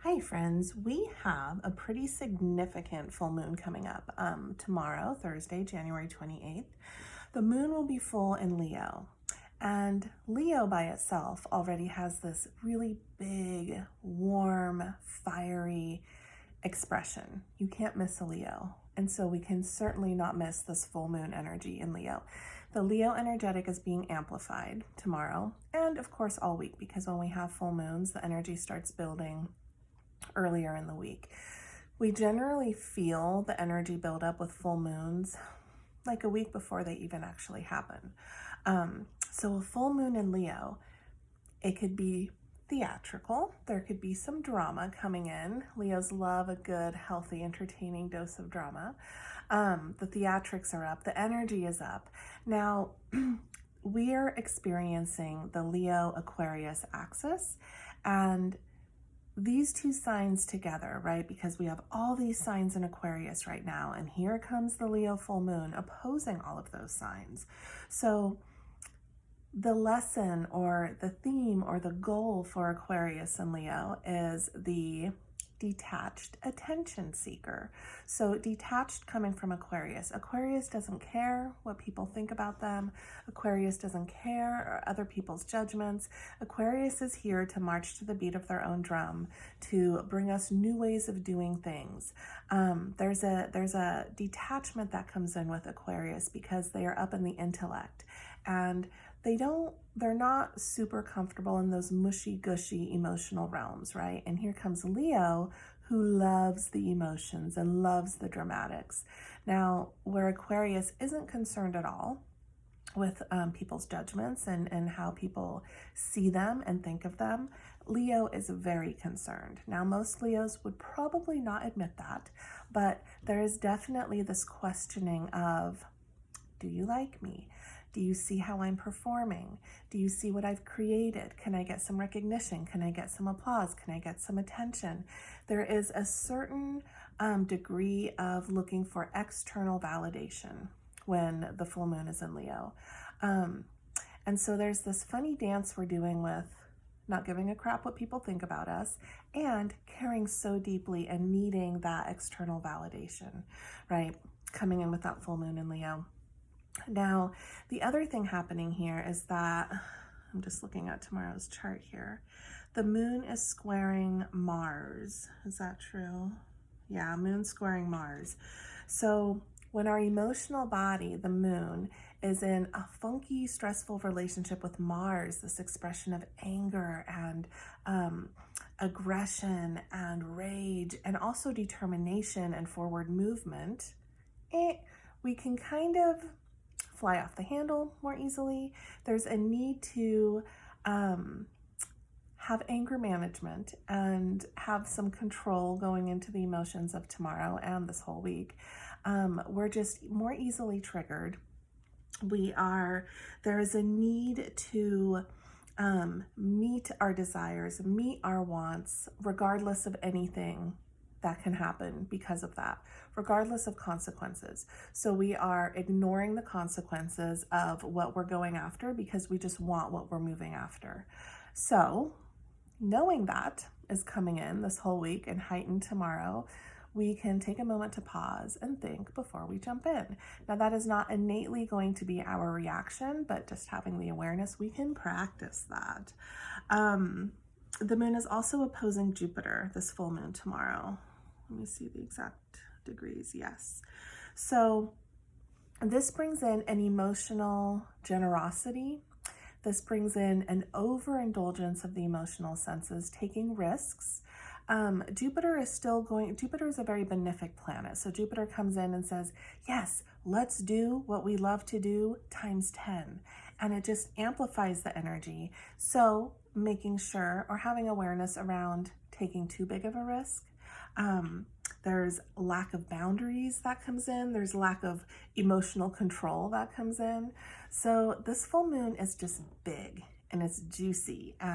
Hi friends, we have a pretty significant full moon coming up tomorrow, Thursday, January 28th. The moon will be full in Leo, and Leo by itself already has this really big, warm, fiery expression. You can't miss a Leo, and so we can certainly not miss this full moon energy in Leo. The Leo energetic is being amplified tomorrow and of course all week, because when we have full moons, the energy starts building earlier in the week. We generally feel the energy build up with full moons like a week before they even actually happen. So a full moon in Leo, it could be theatrical. There could be some drama coming in. Leos love a good, healthy, entertaining dose of drama. The theatrics are up. The energy is up. Now, we are experiencing the Leo-Aquarius axis, and these two signs together, right? Because we have all these signs in Aquarius right now, and here comes the Leo full moon opposing all of those signs. So the lesson or the theme or the goal for Aquarius and Leo is the detached attention seeker. So detached coming from Aquarius. Aquarius doesn't care what people think about them. Aquarius doesn't care other people's judgments. Aquarius is here to march to the beat of their own drum, to bring us new ways of doing things. There's a detachment that comes in with Aquarius because they are up in the intellect, and they're not super comfortable in those mushy gushy emotional realms, right? And here comes Leo, who loves the emotions and loves the dramatics. Now, where Aquarius isn't concerned at all with people's judgments and how people see them and think of them, Leo is very concerned. Now, most Leos would probably not admit that, but there is definitely this questioning of, do you like me? Do you see how I'm performing? Do you see what I've created? Can I get some recognition? Can I get some applause? Can I get some attention? There is a certain degree of looking for external validation when the full moon is in Leo. And so there's this funny dance we're doing with not giving a crap what people think about us and caring so deeply and needing that external validation, right? Coming in with that full moon in Leo. Now, the other thing happening here is that, I'm just looking at tomorrow's chart here, the moon is squaring Mars. Is that true? Yeah, moon squaring Mars. So when our emotional body, the moon, is in a funky, stressful relationship with Mars, this expression of anger and aggression and rage, and also determination and forward movement, we can kind of fly off the handle more easily. There's a need to have anger management and have some control going into the emotions of tomorrow and this whole week. We're just more easily triggered. There is a need to meet our desires, meet our wants, regardless of anything that can happen because of that, regardless of consequences. So we are ignoring the consequences of what we're going after because we just want what we're moving after. So knowing that is coming in this whole week and heightened tomorrow, we can take a moment to pause and think before we jump in. Now, that is not innately going to be our reaction, but just having the awareness, we can practice that. The moon is also opposing Jupiter, this full moon tomorrow. Let me see the exact degrees. Yes. So this brings in an emotional generosity. This brings in an overindulgence of the emotional senses, taking risks. Jupiter is a very benefic planet. So Jupiter comes in and says, yes, let's do what we love to do times 10. And it just amplifies the energy. So making sure or having awareness around taking too big of a risk. There's lack of boundaries that comes in. There's lack of emotional control that comes in. So this full moon is just big and it's juicy. And